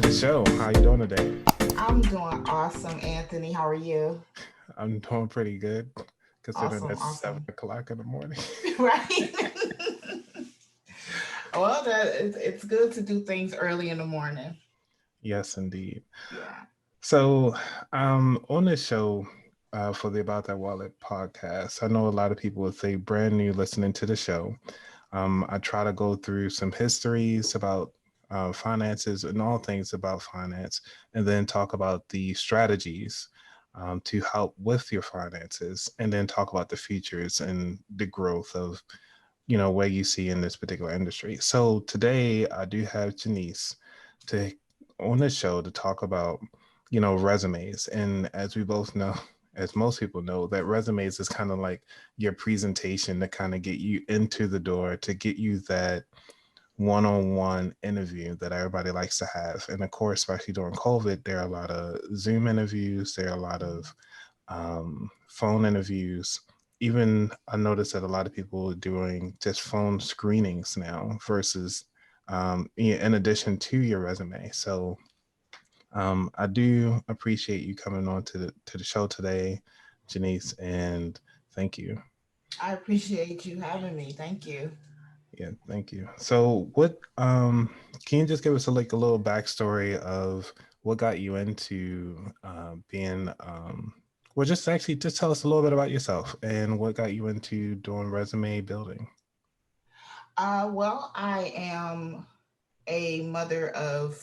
to the show. How you doing today? I'm doing awesome, Anthony. How are you? I'm doing pretty good, considering Awesome, it's seven awesome. o'clock in the morning. Right? Well, it's good to do things early in the morning. Yes, indeed. Yeah. So, on this show, for the About That Wallet podcast, I know a lot of people would say brand new listening to the show. I try to go through some histories about finances and all things about finance, and then talk about the strategies to help with your finances, and then talk about the futures and the growth of where you see in this particular industry. So today I do have Janece to on the show to talk about resumes, and as we both know, as most people know, that resumes is kind of like your presentation to kind of get you into the door, to get you that one-on-one interview that everybody likes to have. And of course, especially during COVID, there are a lot of Zoom interviews, there are a lot of phone interviews. Even I noticed that a lot of people are doing just phone screenings now versus in addition to your resume. So I do appreciate you coming on to the show today, Janece, and thank you. I appreciate you having me. Thank you. Yeah, thank you. So, what can you just give us a little backstory of what got you into being well, just actually just tell us a little bit about yourself and what got you into doing resume building. Well, I am a mother of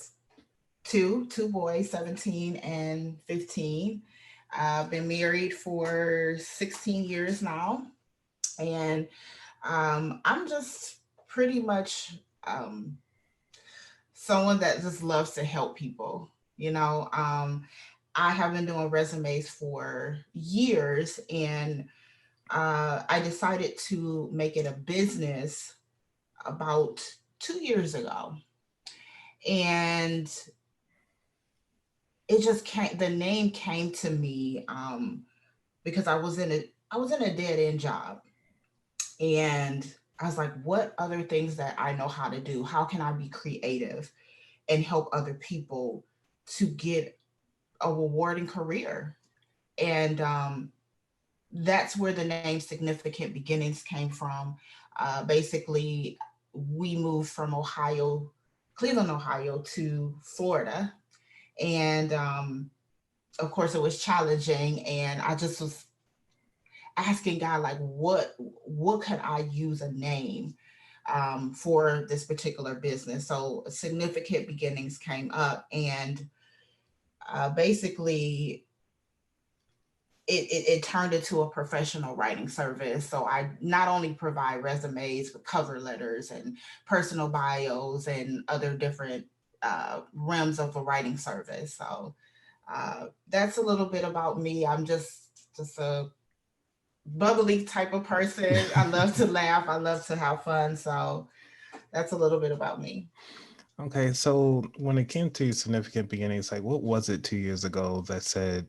two boys, 17 and 15. I've been married for 16 years now. And I'm just pretty much um, someone that just loves to help people. You know, I have been doing resumes for years, and I decided to make it a business about 2 years ago. And it just came, the name came to me because I was in a dead end job, and I was like, what other things that I know how to do? How can I be creative and help other people to get a rewarding career? And that's where the name Significant Beginnings came from. Basically, we moved from Ohio, Cleveland, Ohio, to Florida. And of course, it was challenging. And I just was asking God, like, what could I use a name for this particular business? So Significant Beginnings came up, and basically it turned into a professional writing service. So I not only provide resumes, but cover letters and personal bios and other different realms of a writing service. So that's a little bit about me. I'm just a bubbly type of person. I love to laugh. I love to have fun. So that's a little bit about me. Okay, so when it came to significant beginnings, like what was it 2 years ago that said,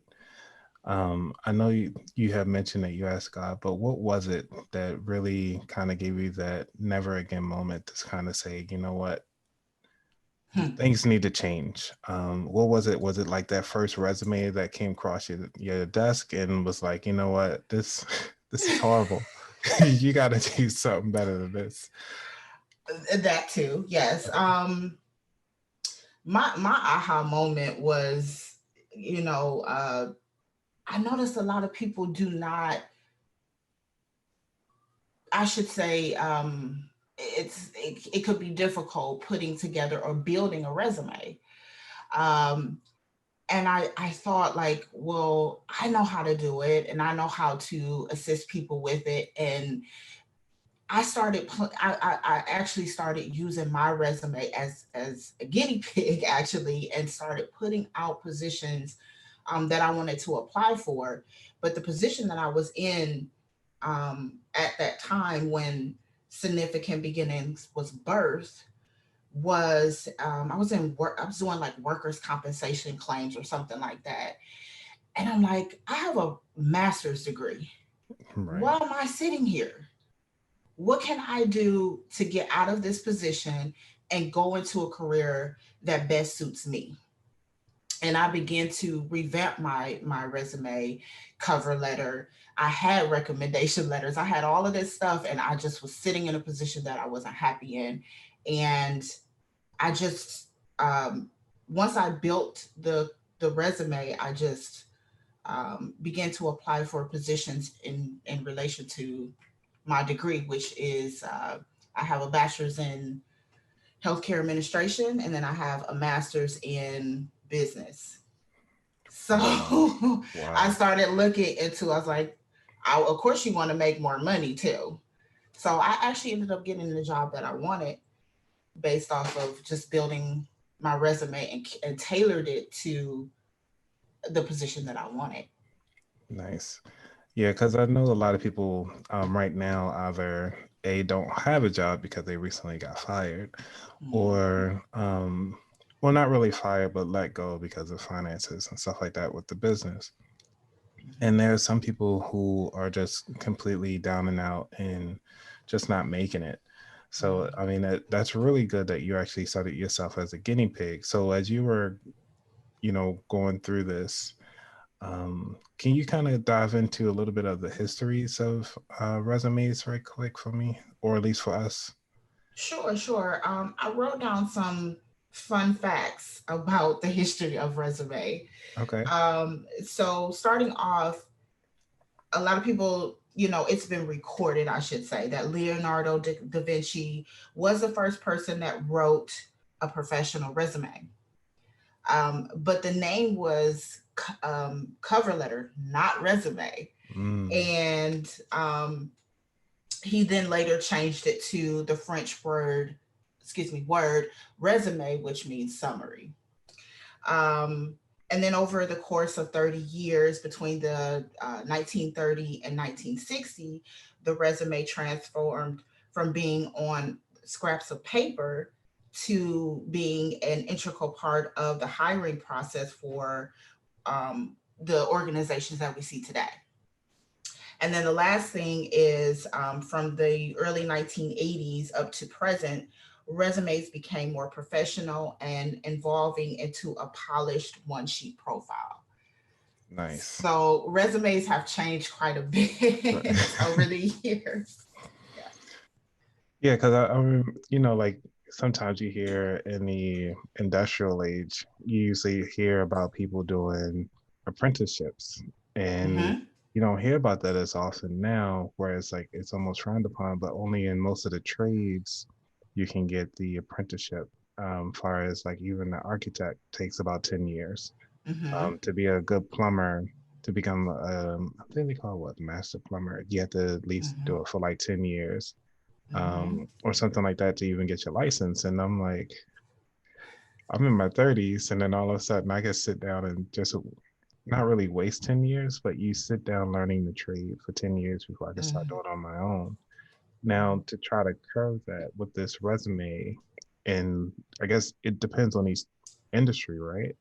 I know you have mentioned that you asked God, but what was it that really kind of gave you that never again moment to kind of say, you know what, Hmm. things need to change? What was it? Was it like that first resume that came across your desk and was like, you know what, this this is horrible. You got to do something better than this. That too, yes. My aha moment was, you know, I noticed a lot of people do not, I should say, it could be difficult putting together or building a resume. Um, and I thought, like, well, I know how to do it, and I know how to assist people with it. And I actually started using my resume as a guinea pig, actually, and started putting out positions that I wanted to apply for. But the position that I was in at that time when Significant Beginnings was birthed was I was in work. I was doing like workers' compensation claims or something like that. And I'm like, I have a master's degree. Why Right. am I sitting here? What can I do to get out of this position and go into a career that best suits me. And I began to revamp my resume, cover letter. I had recommendation letters. I had all of this stuff, and I just was sitting in a position that I wasn't happy in. And I just once I built the resume, I just began to apply for positions in relation to my degree, which is I have a bachelor's in healthcare administration, and then I have a master's in business. So Wow. I Wow. started looking into. I was like, of course, you want to make more money too. So I actually ended up getting the job that I wanted based off of just building my resume and tailored it to the position that I wanted. Nice. Yeah, because I know a lot of people right now either A, don't have a job because they recently got fired, Mm-hmm. or well, not really fired, but let go because of finances and stuff like that with the business. And there are some people who are just completely down and out and just not making it. So, I mean, that's really good that you actually started yourself as a guinea pig. So, as you were, going through this, can you kind of dive into a little bit of the histories of resumes right quick for me, or at least for us? Sure, sure. I wrote down some fun facts about the history of resume. Okay. So starting off, a lot of people, it's been recorded, I should say, that Leonardo da Vinci was the first person that wrote a professional resume. But the name was cover letter, not resume. Mm, And he then later changed it to the French word resume, which means summary. Um, and then over the course of 30 years, between the 1930 and 1960, the resume transformed from being on scraps of paper to being an integral part of the hiring process for the organizations that we see today. And then the last thing is from the early 1980s up to present, resumes became more professional and evolving into a polished one sheet profile. nice. So resumes have changed quite a bit over the years. Yeah. Yeah, because like sometimes you hear in the industrial age, you usually hear about people doing apprenticeships, and Mm-hmm. you don't hear about that as often now, whereas like it's almost frowned upon, but only in most of the trades you can get the apprenticeship. Far as like even the architect takes about 10 years. Mm-hmm. To be a good plumber, to become, I think they call it what, master plumber, you have to at least Mm-hmm. do it for like 10 years, Mm-hmm. or something like that to even get your license. And I'm like, I'm in my 30s, and then all of a sudden I can sit down and just not really waste 10 years, but you sit down learning the trade for 10 years before I can start Mm-hmm. doing it on my own. Now, to try to curve that with this resume, and I guess it depends on each industry, right?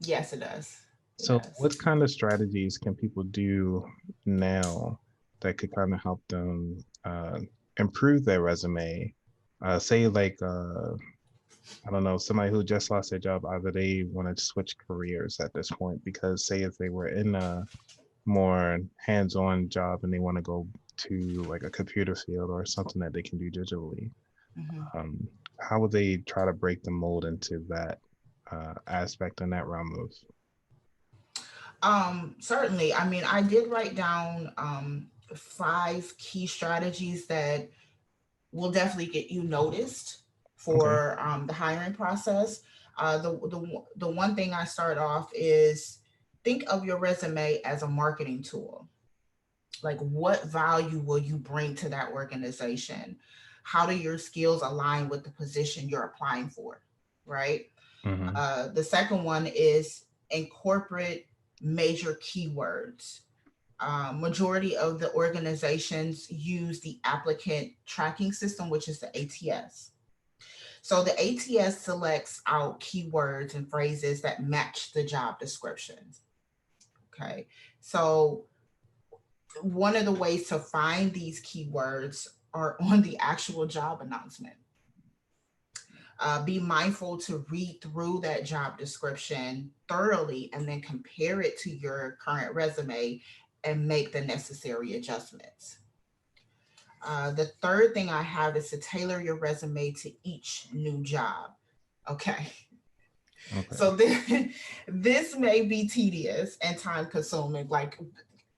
Yes, it does. It So, does. what kind of strategies can people do now that could kind of help them improve their resume? Say, like, I don't know, somebody who just lost their job, either they want to switch careers at this point, because, say, if they were in a more hands on job and they want to go to like a computer field or something that they can do digitally, Mm-hmm. um, how would they try to break the mold into that aspect and that realm of? Certainly. I mean, I did write down five key strategies that will definitely get you noticed Okay. for the hiring process. The one thing I start off is think of your resume as a marketing tool. Like, what value will you bring to that organization? How do your skills align with the position you're applying for? Right. Hmm. The second one is incorporate major keywords. Majority of the organizations use the applicant tracking system, which is the ATS. So the ATS selects out keywords and phrases that match the job descriptions. Okay. So one of the ways to find these keywords are on the actual job announcement. Be mindful to read through that job description thoroughly and then compare it to your current resume and make the necessary adjustments. The third thing I have is to tailor your resume to each new job. Okay. Okay. So this may be tedious and time consuming, like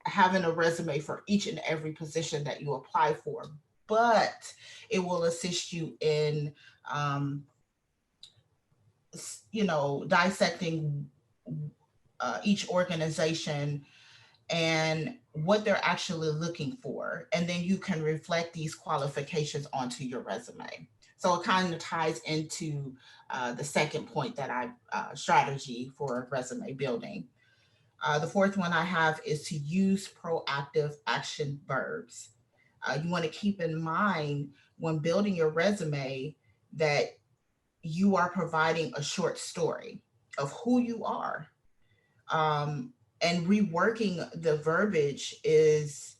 having a resume for each and every position that you apply for, but it will assist you in, um, dissecting each organization and what they're actually looking for. And then you can reflect these qualifications onto your resume. So it kind of ties into the second point that strategy for resume building. The fourth one I have is to use proactive action verbs. You want to keep in mind when building your resume that you are providing a short story of who you are. Um, and reworking the verbiage is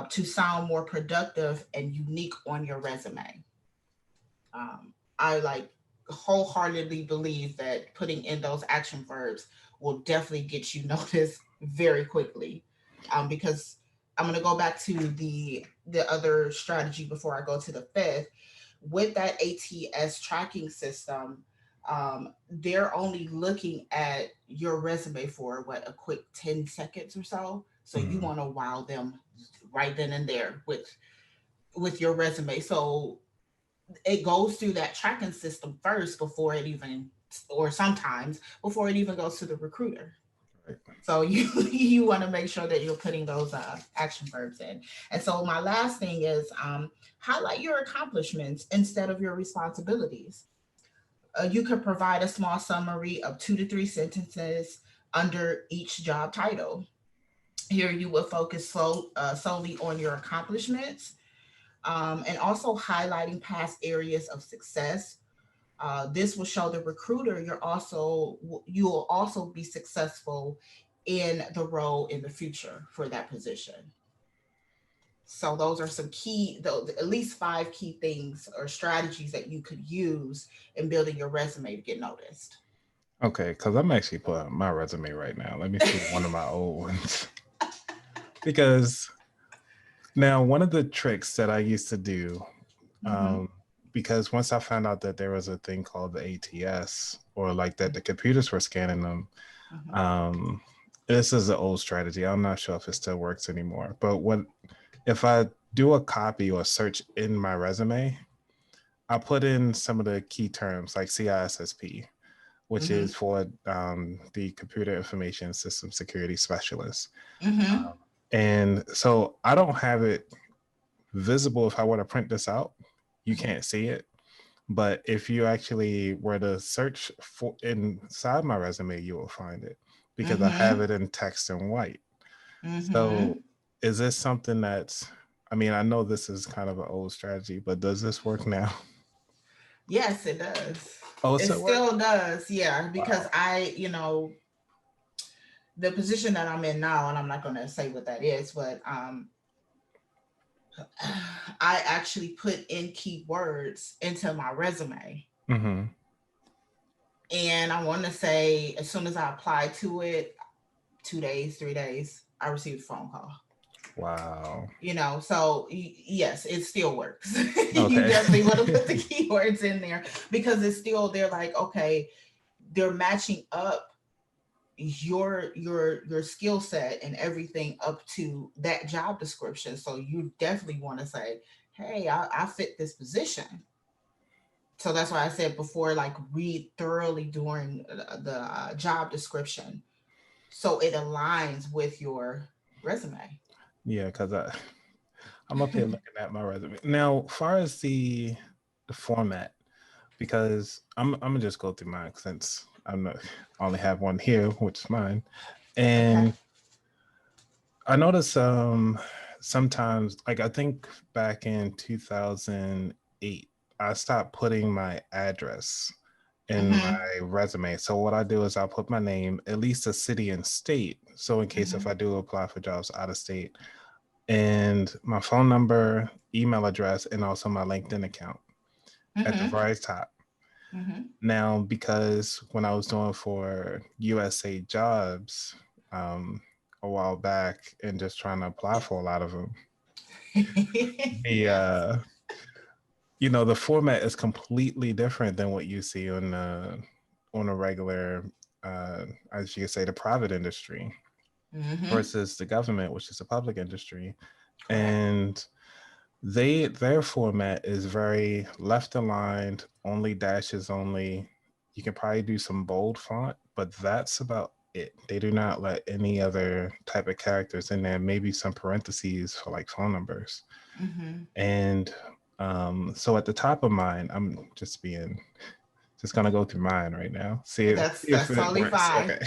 to sound more productive and unique on your resume. I like wholeheartedly believe that putting in those action verbs will definitely get you noticed very quickly. Because I'm going to go back to the other strategy before I go to the fifth. With that ATS tracking system, they're only looking at your resume for what, a quick 10 seconds or so. So you Mhm. want to wow them right then and there with your resume. So it goes through that tracking system first before it even, or sometimes before it even goes to the recruiter. Right. So you want to make sure that you're putting those action verbs in. And so my last thing is, highlight your accomplishments instead of your responsibilities. You could provide a small summary of 2 to 3 sentences under each job title. Here you will focus solely on your accomplishments, and also highlighting past areas of success. This will show the recruiter you will also be successful in the role in the future for that position. So those are some key, though, at least five key things or strategies that you could use in building your resume to get noticed. Okay, because I'm actually pulling up my resume right now. Let me see one of my old ones. Because now, one of the tricks that I used to do, Mm-hmm. um, because once I found out that there was a thing called the ATS, or like that the computers were scanning them, Mm-hmm. um, this is an old strategy. I'm not sure if it still works anymore. But what if I do a copy or search in my resume, I put in some of the key terms like CISSP, which Mm-hmm. is for the Computer Information System Security Specialist. Mm-hmm. And so I don't have it visible. If I were to print this out, you can't see it. But if you actually were to search for inside my resume, you will find it because I have Mm-hmm. it in text and white. Mm-hmm. So is this something that's, I mean, I know this is kind of an old strategy, but does this work now? Yes, it does. Oh, it It still work? still does, yeah, because Wow. the position that I'm in now, and I'm not going to say what that is, but I actually put in keywords into my resume. Mm-hmm. And I want to say, as soon as I applied to it, 2 days, 3 days, I received a phone call. Wow. So yes, it still works. You Okay. definitely want to put the keywords in there because it's still, they're like, okay, they're matching up your skill set and everything up to that job description. So you definitely want to say, hey, I fit this position. So that's why I said before, like, read thoroughly during the job description so it aligns with your resume. Yeah, because I'm up here looking at my resume. Now, far as the format, because I'm gonna just go through mine since I'm not I only have one here, which is mine. Okay. And I notice sometimes, like, I think back in 2008, I stopped putting my address in Mm-hmm. my resume. So what I do is I'll put my name, at least a city and state. So in case if Mm-hmm. I do apply for jobs out of state, and my phone number, email address, and also my LinkedIn account at the Mm-hmm. very top. Mm-hmm. Now, because when I was doing for USA jobs a while back and just trying to apply for a lot of them, the Yes. the format is completely different than what you see on a regular, as you could say, the private industry Mm-hmm. versus the government, which is the public industry. Correct. And their format is very left aligned, only dashes only. You can probably do some bold font, but that's about it. They do not let any other type of characters in there, maybe some parentheses for like phone numbers. Mm-hmm. And so at the top of mine, I'm just gonna go through mine right now. See if That's it totally works. fine. Okay.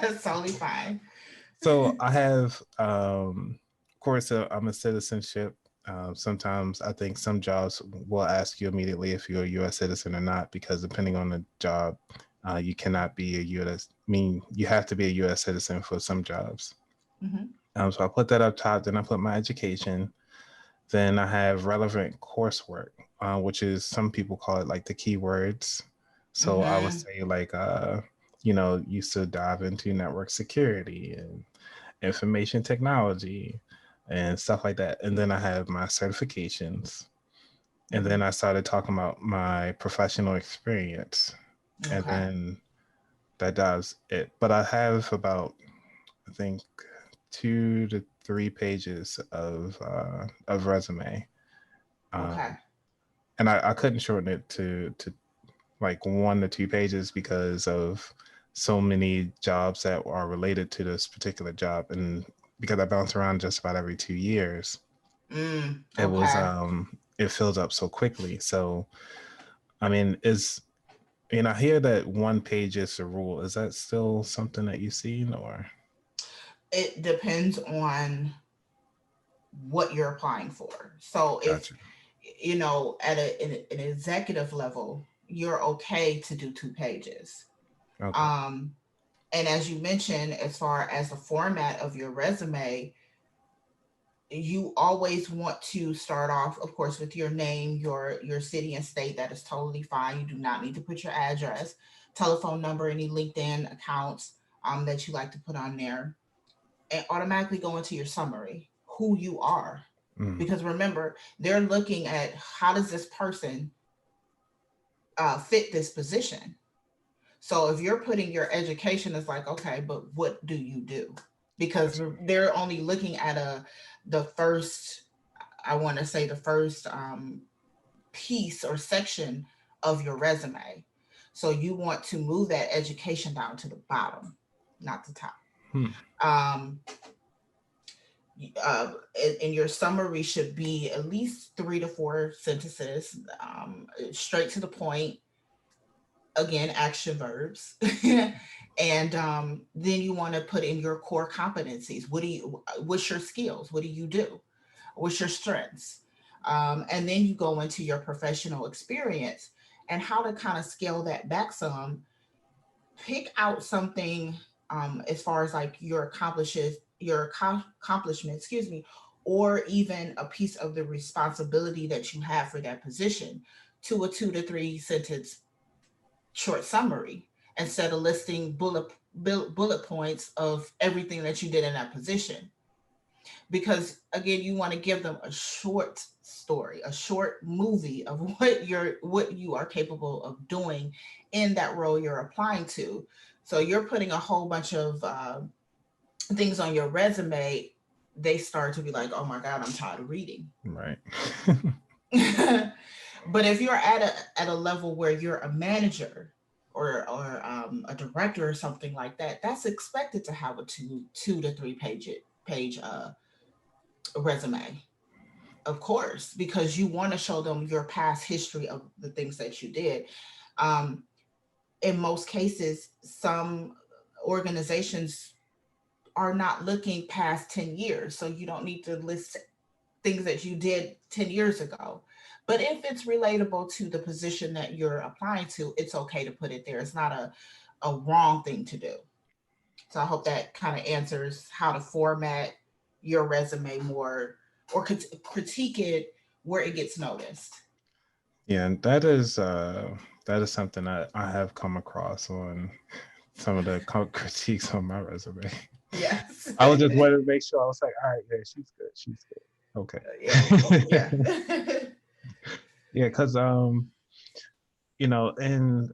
That's totally fine. So I have, of course, I'm a citizenship. Sometimes I think some jobs will ask you immediately if you're a U.S. citizen or not, because depending on the job, you cannot be a U.S. I mean, you have to be a U.S. citizen for some jobs. Mm-hmm. So I put that up top. Then I put my education. Then I have relevant coursework, which is some people call it like the keywords. So I would Mm-hmm. say like, used to dive into network security and information technology and stuff like that. And then I have my certifications. And then Mm-hmm. I started talking about my professional experience. And Okay. then that does it. But I have about, I think, 2 to 3 pages of resume. Okay. Um, and I couldn't shorten it to like 1 to 2 pages because of so many jobs that are related to this particular job. And because I bounce around just about every 2 years, Okay. it fills up so quickly. So I mean, I hear that 1 page is the rule. Is that still something that you've seen or? It depends on what you're applying for. So if Gotcha. at an executive level, you're okay to do 2 pages. Okay. Um, and as you mentioned, as far as the format of your resume, you always want to start off, of course, with your name, your city and state. That is totally fine. You do not need to put your address, telephone number, any LinkedIn accounts that you like to put on there, and automatically go into your summary, who you are. Mm, Because remember, they're looking at how does this person fit this position. So if you're putting your education, it's like, okay, but what do you do? Because gotcha. they're only looking at the first, I want to say the first piece or section of your resume. So you want to move that education down to the bottom, not the top. Hmm. Um, uh, and your summary should be at least 3 to 4 sentences, straight to the point. Again, action verbs. And then you want to put in your core competencies. What's your skills? What do you do? What's your strengths? And then you go into your professional experience and how to kind of scale that back some. Pick out something as far as like your accomplishment, excuse me, or even a piece of the responsibility that you have for that position to a 2 to 3 sentence short summary instead of listing bullet points of everything that you did in that position. Because again, you want to give them a short story, a short movie of what you are capable of doing in that role you're applying to. So you're putting a whole bunch of things on your resume. They start to be like, oh my god, I'm tired of reading. Right. But if you're at a level where you're a manager or a director or something like that, that's expected to have a two to three page resume, of course, because you want to show them your past history of the things that you did. Um, in most cases, some organizations are not looking past 10 years, so you don't need to list things that you did 10 years ago. But if it's relatable to the position that you're applying to, it's okay to put it there. It's not a wrong thing to do. So I hope that kind of answers how to format your resume more or critique it where it gets noticed. Yeah, and that is something that I have come across on some of the critiques on my resume. Yes. I was just wanted to make sure. I was like, all right, yeah, she's good. She's good. Yeah. Okay. Yeah. Yeah, because in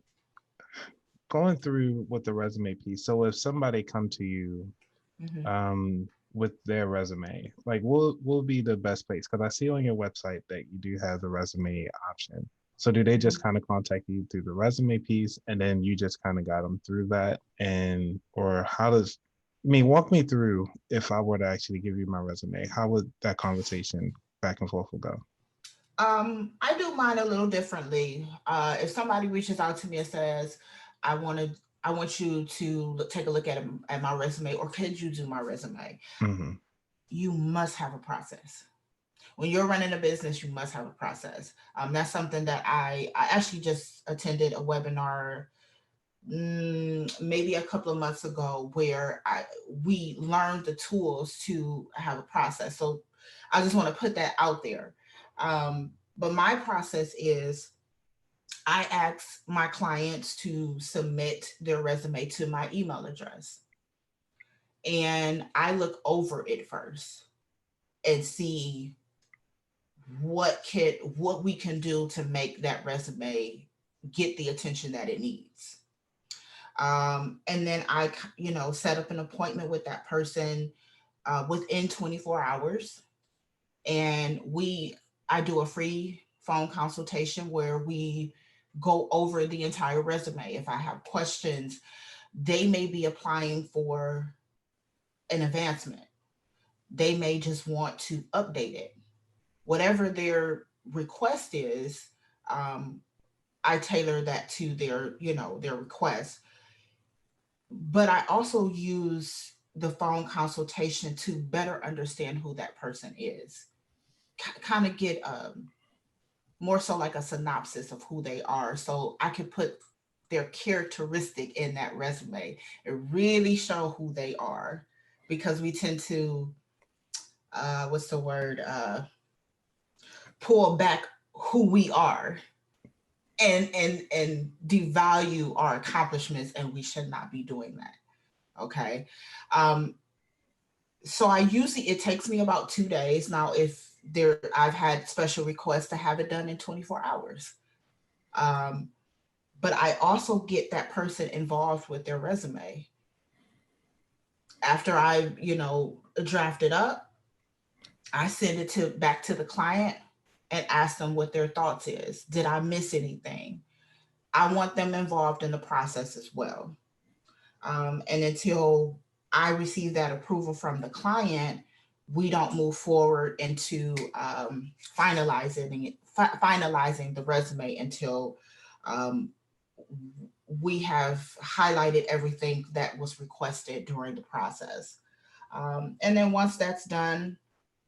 going through with the resume piece. So if somebody come to you Hmm. with their resume, like will be the best place? Because I see on your website that you do have the resume option. So do they just kind of contact you through the resume piece, and then you just kind of got them through that, and or how does? I mean, walk me through if I were to actually give you my resume, how would that conversation back and forth will go? I do mine a little differently. If somebody reaches out to me and says, "I want to, I want you to take a look at my resume, or could you do my resume?" Hmm. You must have a process. When you're running a business, you must have a process. That's something that I actually just attended a webinar, maybe a couple of months ago, where we learned the tools to have a process. So I just want to put that out there. But my process is I ask my clients to submit their resume to my email address, and I look over it first and see what we can do to make that resume get the attention that it needs. And then I, set up an appointment with that person within 24 hours, and I do a free phone consultation where we go over the entire resume. If I have questions, they may be applying for an advancement. They may just want to update it. Whatever their request is, um, I tailor that to their request. But I also use the phone consultation to better understand who that person is, kind of get more so like a synopsis of who they are, so I can put their characteristic in that resume and really show who they are, because we tend to what's the word, pull back who we are and devalue our accomplishments, and we should not be doing that. Okay. um so I usually, it takes me about 2 days. Now, if there I've had special requests to have it done in 24 hours. um but I also get that person involved with their resume. After I, draft it up, I send it to back to the client and ask them what their thoughts is. Did I miss anything? I want them involved in the process as well. And until I receive that approval from the client, we don't move forward into finalizing the resume until um, we have highlighted everything that was requested during the process. And then once that's done,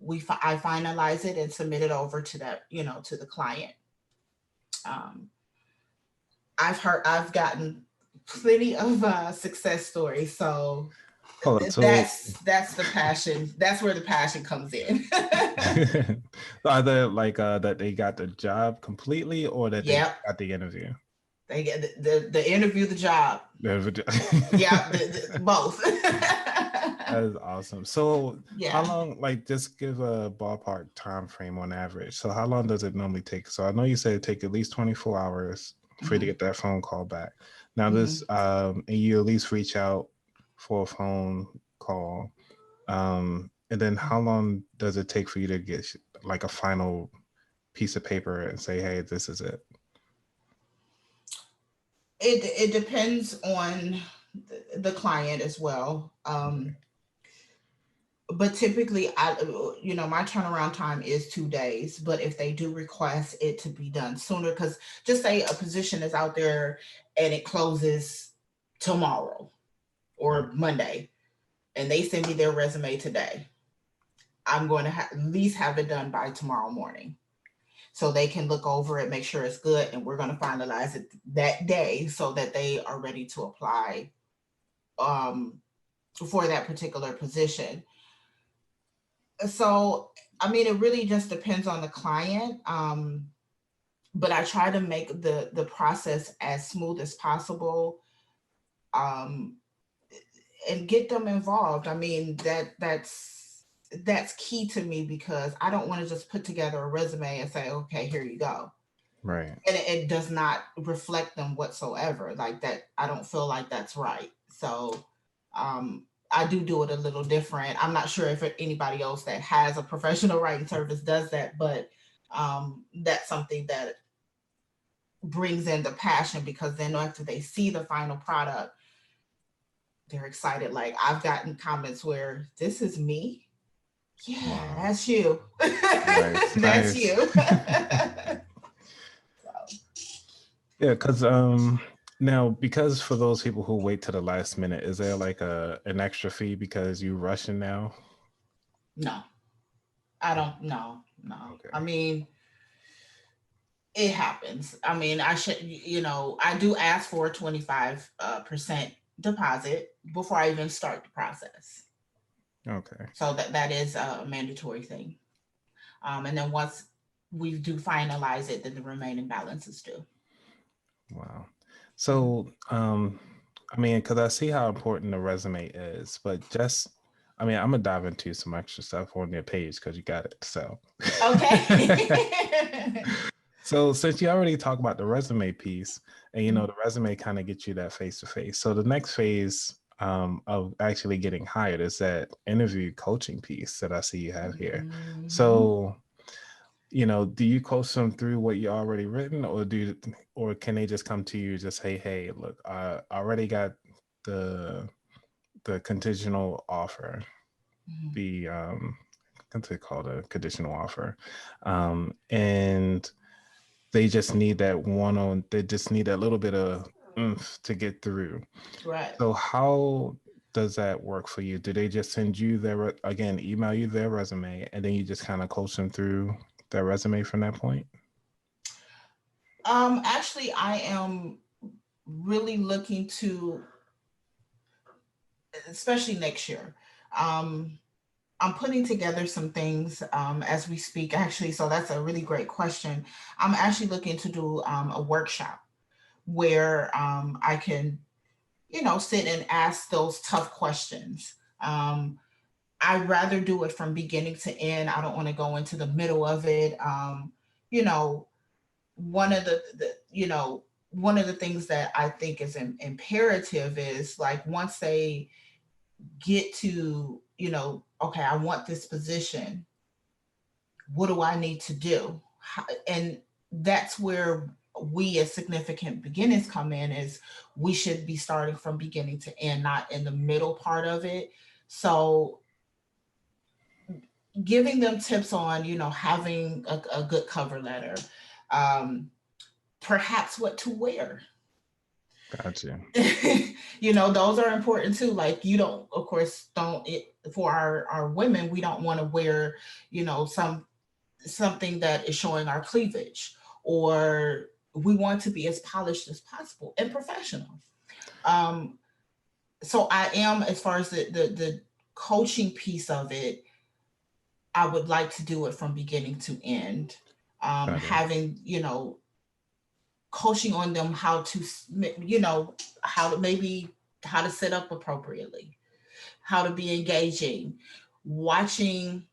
I finalize it and submit it over to to the client. Um, I've gotten plenty of success stories. So Hold on. So that's the passion. That's where the passion comes in. either like that they got the job completely or that they Yep. got the interview. They get the interview, the job. Yep. Both. That is awesome. So how Yeah. long, like just give a ballpark time frame on average. So how long does it normally take? So I know you said it take at least 24 hours for you to Hmm. get that phone call back. Now this Hmm. and you at least reach out for a phone call. And then how long does it take for you to get like a final piece of paper and say, hey, this is it? It depends on the client as well. But typically, my turnaround time is 2 days. But if they do request it to be done sooner, because just say a position is out there and it closes tomorrow Right. or Monday, and they send me their resume today, I'm going to at least have it done by tomorrow morning, so they can look over it, make sure it's good, and we're going to finalize it that day so that they are ready to apply um, for that particular position. So, I mean, it really just depends on the client. but I try to make the process as smooth as possible, um, and get them involved. I mean, that's key to me, because I don't want to just put together a resume and say, okay, here you go. Right. And it does not reflect them whatsoever. Like that, I don't feel like that's right. So I do it a little different. I'm not sure if anybody else that has a professional writing service does that, but that's something that brings in the passion, because then after they see the final product, they're excited. Like I've gotten comments where, this is me. Yeah, Wow. that's you. Nice. That's Nice. you. Yeah, because now, because for those people who wait to the last minute, is there like an extra fee because you rushing now? No, I don't. No, no. I Okay. mean, it happens. I mean, I should, I do ask for a 25% deposit before I even start the process. Okay. So that is a mandatory thing. And then once we do finalize it, then the remaining balance is due. Wow. Mhm. So, I mean, because I see how important the resume is, but just, I mean, I'm gonna dive into some extra stuff on your page because you got it. So, Okay. so since you already talked about the resume piece, and you know Mhm. the resume kind of gets you that face to face. So the next phase of actually getting hired is that interview coaching piece that I see you have here. Mhm. So, you know, do you coach them through what you already written, or or can they just come to you just say, hey, look, I already got the conditional offer, Mhm. the what's it called, a conditional offer, and they just need that they just need a little bit of oomph to get through. Right. So how does that work for you? Do they just send you again, email you their resume, and then you just kind of coach them through their resume from that point? Actually, I am really looking to, especially next year. Um, I'm putting together some things as we speak, actually. So that's a really great question. I'm actually looking to do a workshop where I can, sit and ask those tough questions. I'd rather do it from beginning to end. I don't want to go into the middle of it. You know, one of one of the things that I think is imperative is, like, once they get to, okay, I want this position, what do I need to do? And that's where we as significant beginners come in, is we should be starting from beginning to end, not in the middle part of it. So giving them tips on, having a good cover letter, um, perhaps what to wear. Gotcha. Those are important too. Like, you don't, of course, don't it, for our women, we don't want to wear, something that is showing our cleavage, or we want to be as polished as possible and professional. Um, so I am, as far as the coaching piece of it, I would like to do it from beginning to end. Got it. Having, coaching on them how to, how to, maybe how to set up appropriately, how to be engaging, watching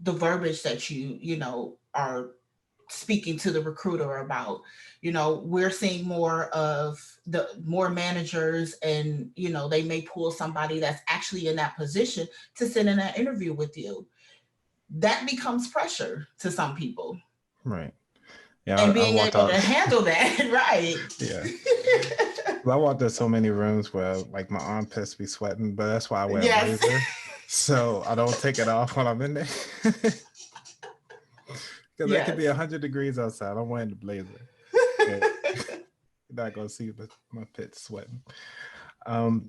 the verbiage that are speaking to the recruiter about. We're seeing more managers, and they may pull somebody that's actually in that position to sit in that interview with you. That becomes pressure to some people, Right. Yeah, and I being walked able out. to handle that. Right. Yeah. I walked in so many rooms where like my armpits be sweating, but that's why I wear a Yes. blazer. So I don't take it off when I'm in there. Because it could be Yes. 100 degrees outside. I'm wearing the blazer. And you're not gonna see my pits sweating.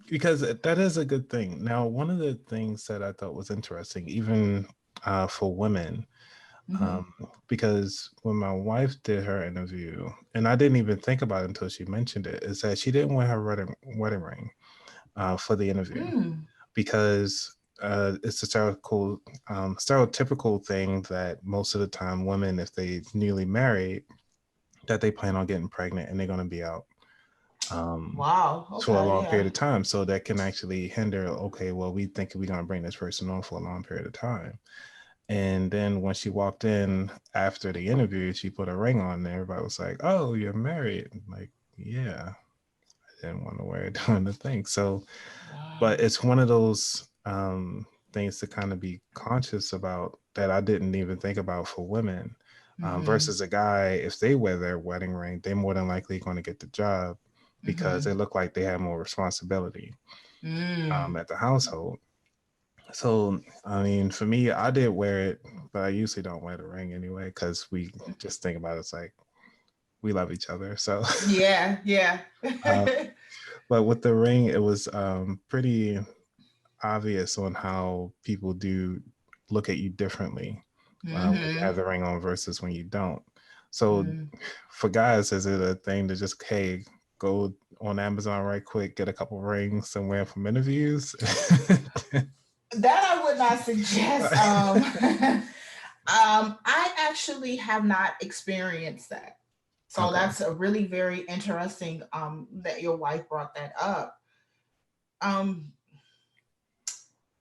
Because that is a good thing. Now, one of the things that I thought was interesting, even for women, Hmm. um, because when my wife did her interview, and I didn't even think about it until she mentioned it, is that she didn't wear her wedding ring for the interview Mm. because it's a stereotypical thing that most of the time women, if they newly married, that they plan on getting pregnant and they're going to be out Wow. for a Okay. long period Yeah. of time. So that can actually hinder, okay, well, we think we're going to bring this person on for a long period of time. And then when she walked in after the interview, she put a ring on, and everybody was like, oh, you're married. I'm like, yeah, I didn't want to wear it during the thing. So, but Wow. it's one of those things to kind of be conscious about that I didn't even think about for women. Mm-hmm. Versus a guy, if they wear their wedding ring, they're more than likely going to get the job because Mm-hmm. they look like they have more responsibility Mm. at the household. So, I mean, for me, I did wear it, but I usually don't wear the ring anyway because we just think about it, it's like we love each other. So, Yeah. Yeah. uh, but with the ring, it was pretty obvious on how people do look at you differently when you Mm-hmm. have the ring on versus when you don't. So, Mm. for guys, is it a thing to just, hey, go on Amazon right quick, get a couple rings somewhere from interviews? That I would not suggest. I actually have not experienced that. So Okay. that's a really very interesting that your wife brought that up. Um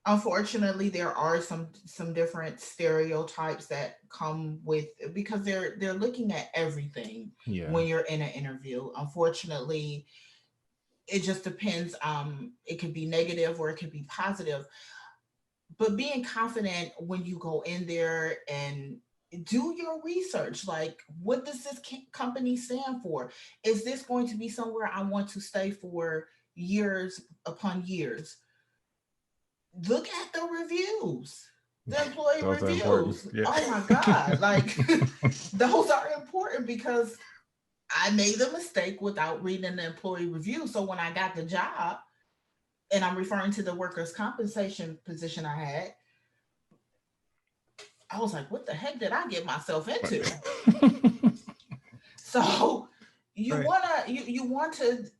Unfortunately there are some different stereotypes that come with, because they're looking at everything Yeah. when you're in an interview. Unfortunately, it just depends. It could be negative or it could be positive, but being confident when you go in there and do your research, like what does this company stand for? Is this going to be somewhere I want to stay for years upon years? Look at the reviews, the employee Those are important. reviews. Yeah. Oh my god, like those are important, because I made the mistake without reading the employee review. So when I got the job, and I'm referring to the workers compensation position I had, I was like, what the heck did I get myself into? So you Right. wanna you want to,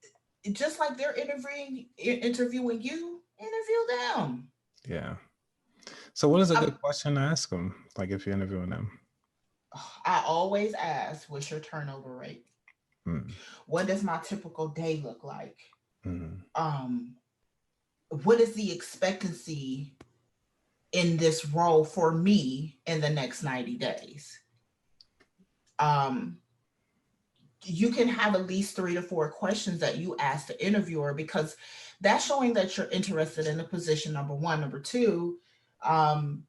just like they're interviewing you, interview them. Yeah. So, what is a I, good question to ask them? Like, if you're interviewing them. I always ask, what's your turnover rate? Mm, What does my typical day look like? mm, Um, what is the expectancy in this role for me in the next 90 days? Um, you can have at least 3 to 4 questions that you ask the interviewer, because that's showing that you're interested in the position. Number one. Number two, um,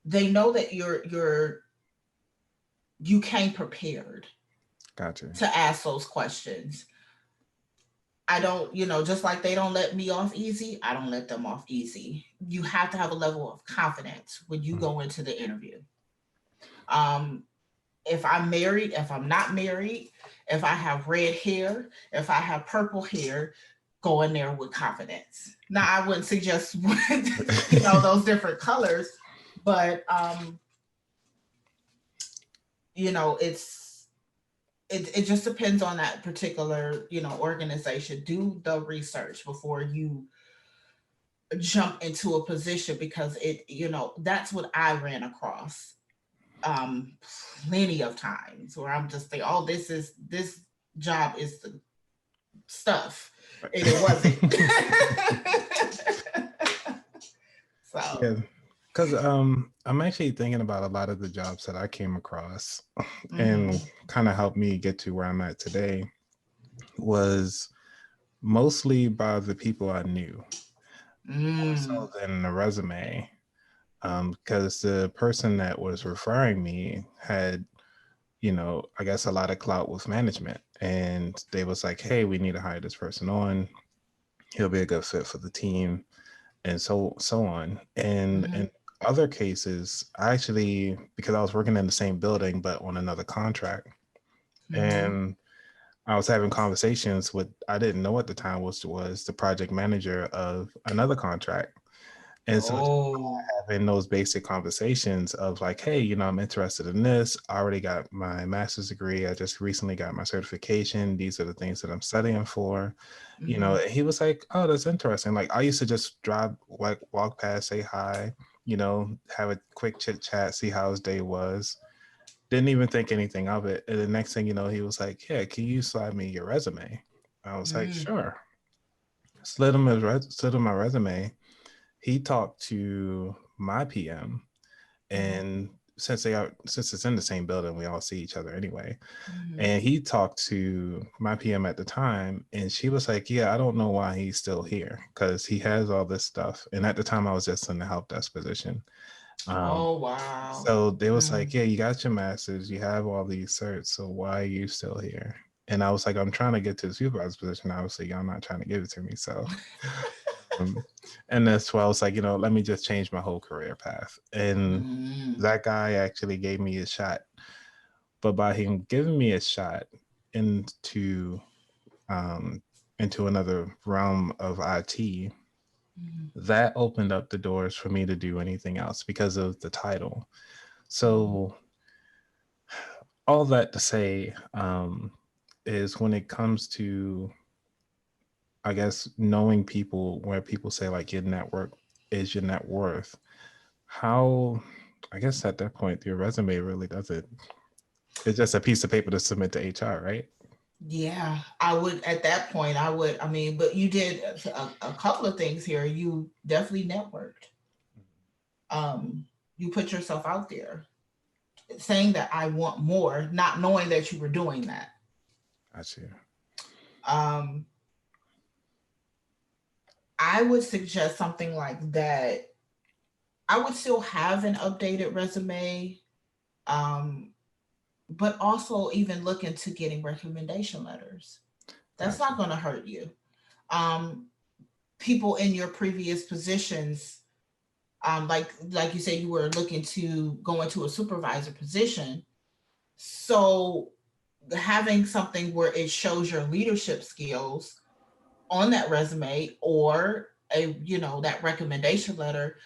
they know that you came prepared gotcha. to ask those questions. I don't, just like they don't let me off easy, I don't let them off easy. You have to have a level of confidence when you Mm. go into the interview. Um, if I'm married, if I'm not married, if I have red hair, if I have purple hair, go in there with confidence. Now, I wouldn't suggest, those different colors, but, it's, it just depends on that particular, organization. Do the research before you jump into a position, because that's what I ran across um plenty of times, where I'm just like, oh, this job is the stuff, and it wasn't. So, Yeah. Because I'm actually thinking about a lot of the jobs that I came across and mm-hmm, kind of helped me get to where I'm at today was mostly by the people I knew, more mm, so than the resume. Because the person that was referring me had, I guess a lot of clout with management. And they was like, hey, we need to hire this person on. He'll be a good fit for the team, and so on. And mm-hmm, in other cases, I actually, because I was working in the same building but on another contract, mm-hmm. and I was having conversations with, I didn't know at the time was the project manager of another contract. And so just Oh. having those basic conversations of like, hey, I'm interested in this. I already got my master's degree. I just recently got my certification. These are the things that I'm studying for. Mm-hmm. He was like, oh, that's interesting. Like I used to just drive, like walk past, say hi, have a quick chit chat, see how his day was. Didn't even think anything of it. And the next thing you know, he was like, "Yeah, can you slide me your resume?" I was like, Mm, "Sure." Slid him my resume. He talked to my PM, mm, and since it's in the same building, we all see each other anyway. mm. And he talked to my PM at the time, and she was like, "Yeah, I don't know why he's still here because he has all this stuff." And at the time, I was just in the help desk position. Um, Oh, wow. so they was like, Mm. "Yeah, you got your masters, you have all these certs, so why are you still here?" And I was like, "I'm trying to get to the supervisor position. Obviously, y'all not trying to give it to me, so." Um, and that's why I was like, let me just change my whole career path. And Mm. that guy actually gave me a shot. But by him giving me a shot into um, into another realm of IT, Mm. that opened up the doors for me to do anything else because of the title. Mm. So all that to say is when it comes to, I guess, knowing people, where people say like your network is your net worth, how, I guess at that point your resume really doesn't, it's just a piece of paper to submit to HR, right? Yeah, I would at that point. I mean, but you did a couple of things here. You definitely networked. Um, you put yourself out there, saying that I want more, not knowing that you were doing that. Gotcha. Um, I would suggest something like that. I would still have an updated resume, um, but also even look into getting recommendation letters. That's Gotcha. not going to hurt you. Um, People in your previous positions, like you said, you were looking to go into a supervisor position. So having something where it shows your leadership skills on that resume, or that recommendation letter,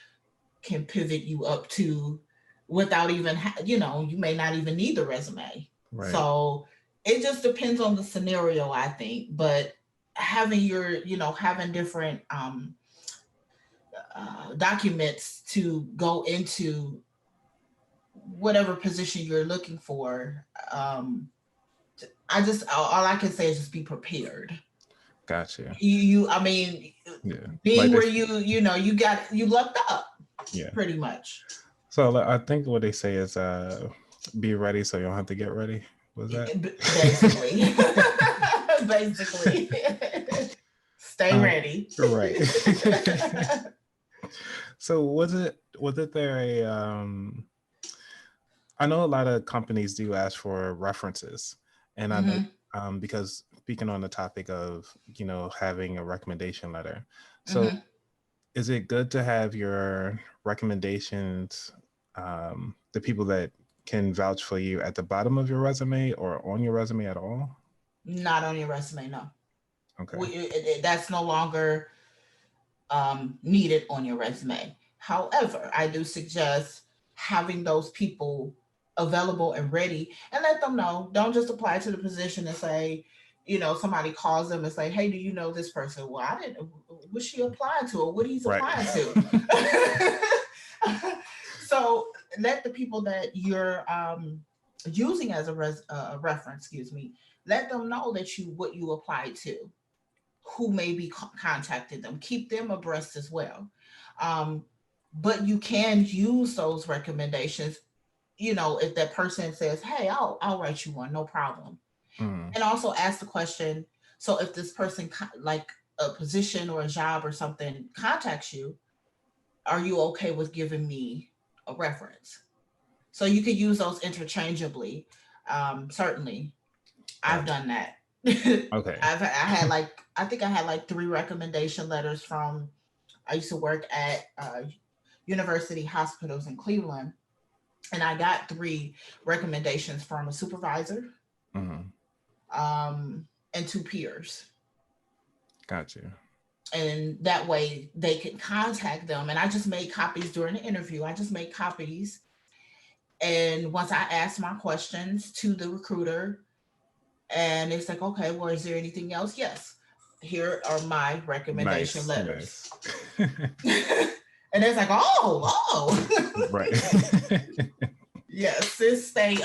can pivot you up to, without even you may not even need the resume. Right. So it just depends on the scenario, I think. But having having different documents to go into whatever position you're looking for. I just all I can say is just be prepared. Gotcha. I mean, Yeah. Like being where this. you lucked up Yeah. pretty much. So like, I think what they say is be ready so you don't have to get ready. Was that? Basically. Basically. Stay um, ready. right. So was it there a I know a lot of companies do ask for references, and I know Hmm. because speaking on the topic of having a recommendation letter. So Hmm. is it good to have your recommendations, the people that can vouch for you, at the bottom of your resume or on your resume at all? Not on your resume, no. Okay. That's no longer needed on your resume. However, I do suggest having those people available and ready, and let them know. Don't just apply to the position and say, somebody calls them and say, "Hey, do you know this person?" Well, I didn't. What she applying to, or what he's Right. applying to? So let the people that you're using as a reference, excuse me, let them know that what you applied to, who may be contacting them. Keep them abreast as well. Um, but you can use those recommendations. If that person says, "Hey, I'll write you one, no problem," Mm, and also ask the question. So if this person, like a position or a job or something, contacts you, are you okay with giving me a reference? So you could use those interchangeably. Certainly, I've gotcha. done that. Okay. I had I think I had like three recommendation letters from. I used to work at university hospitals in Cleveland, and I got three recommendations from a supervisor, Mm, and two peers. gotcha. And that way they could contact them. And I just made copies during the interview. I just made copies. And once I asked my questions to the recruiter, and it's like, okay, well, is there anything else? Yes. Here are my recommendation Nice. letters. Nice. And it's like, oh, oh. Right. Yes, sis, stay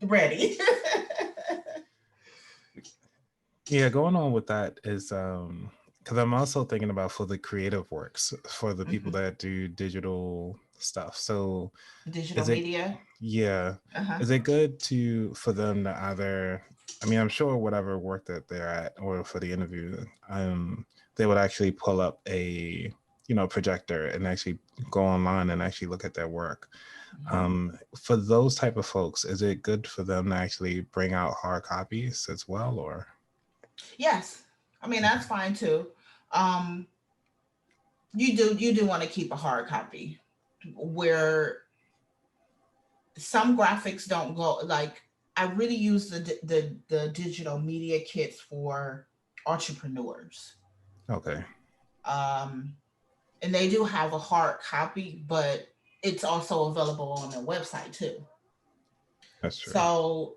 ready. Yeah, going on with that is because I'm also thinking about for the creative works for the people Hmm. that do digital stuff. So Digital is it, media. yeah, Uh-huh. is it good to for them to either, I mean, I'm sure whatever work that they're at or for the interview, they would actually pull up a, projector and actually go online and actually look at their work. Hmm. For those type of folks, is it good for them to actually bring out hard copies as well, or? Yes, I mean that's Okay. fine too. Um, you do want to keep a hard copy where some graphics don't go like I really use the digital media kits for entrepreneurs. Okay. Um, and they do have a hard copy, but it's also available on their website too. That's true. So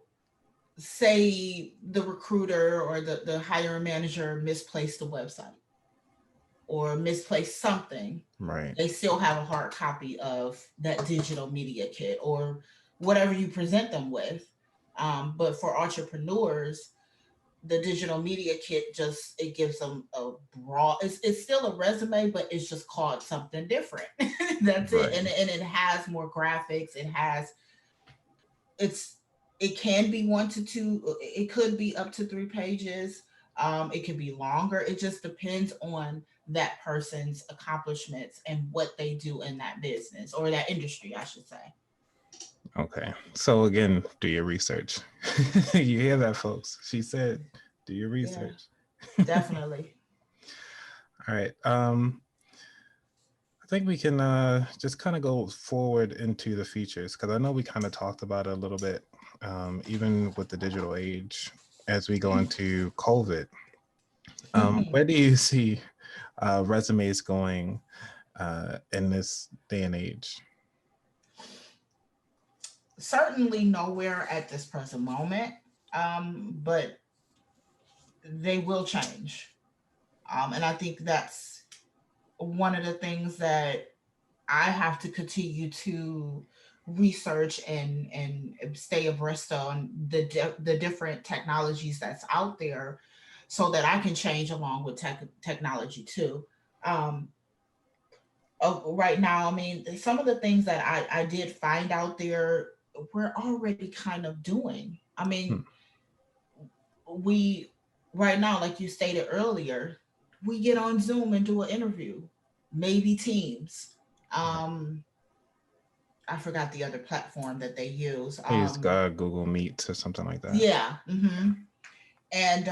say the recruiter or the hiring manager misplaced the website or misplaced something, Right. they still have a hard copy of that digital media kit or whatever you present them with. But for entrepreneurs, the digital media kit just it gives them a broad. It's still a resume, but it's just called something different. That's it, Right. and it has more graphics. It's it can be 1 to 2. It could be up to 3 pages. It could be longer. It just depends on that person's accomplishments and what they do in that business or that industry, I should say. Okay. So again, do your research. You hear that, folks? She said, do your Yeah, research. definitely. All right. I think we can just kind of go forward into the features because I know we kind of talked about it a little bit, even with the digital age as we go into COVID. Where do you see resumes going in this day and age? Certainly nowhere at this present moment, but they will change. And I think that's one of the things that I have to continue to research and stay abreast on the different technologies that's out there so that I can change along with technology too. Um, right now, I mean, some of the things that I did find out there, we're already kind of doing. I Hmm. mean, we right now, like you stated earlier, we get on Zoom and do an interview, maybe Teams. Right. Um, I forgot the other platform that they use. I use Google Meet or something like that. Yeah, and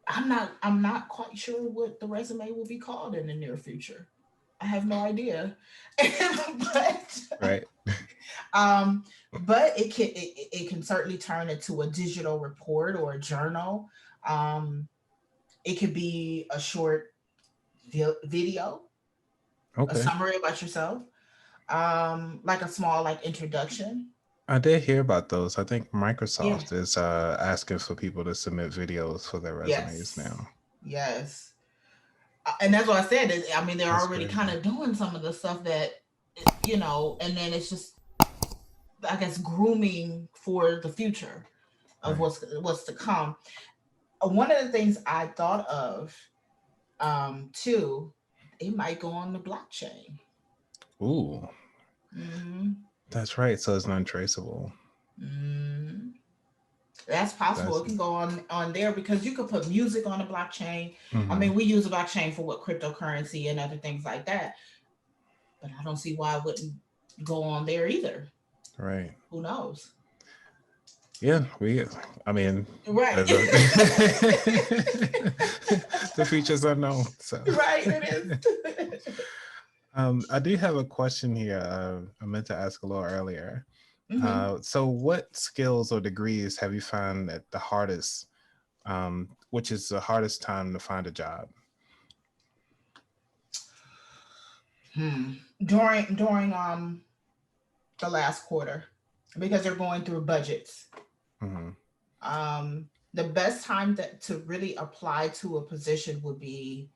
I'm not quite sure what the resume will be called in the near future. I have no idea, but Right. um, but it can certainly turn into a digital report or a journal. Um, it could be a short video, a Okay. summary about yourself, like a small like introduction. I did hear about those. I think Yeah. Microsoft is asking for people to submit videos for their resumes Yes. now. Yes. And that's what I said. I mean, they're That's already kind crazy. of doing some of the stuff that, and then it's just, I guess, grooming for the future of Right. what's to come. One of the things I thought of, too, it might go on the blockchain. Ooh, Hmm. that's right. So it's non-traceable. Hmm. That's possible. That's It can go on there because you could put music on the blockchain. I hmm mean, we use the blockchain for what cryptocurrency and other things like that, but I don't see why it wouldn't go on there either. right. Who knows? Yeah, I mean, Right. the, the features unknown. So, Right, it is. I do have a question here. I meant to ask a little earlier. Hmm. So, what skills or degrees have you found at the hardest, which is the hardest time to find a job? Hmm. During the last quarter, because they're going through budgets. Hmm. The best time to really apply to a position would be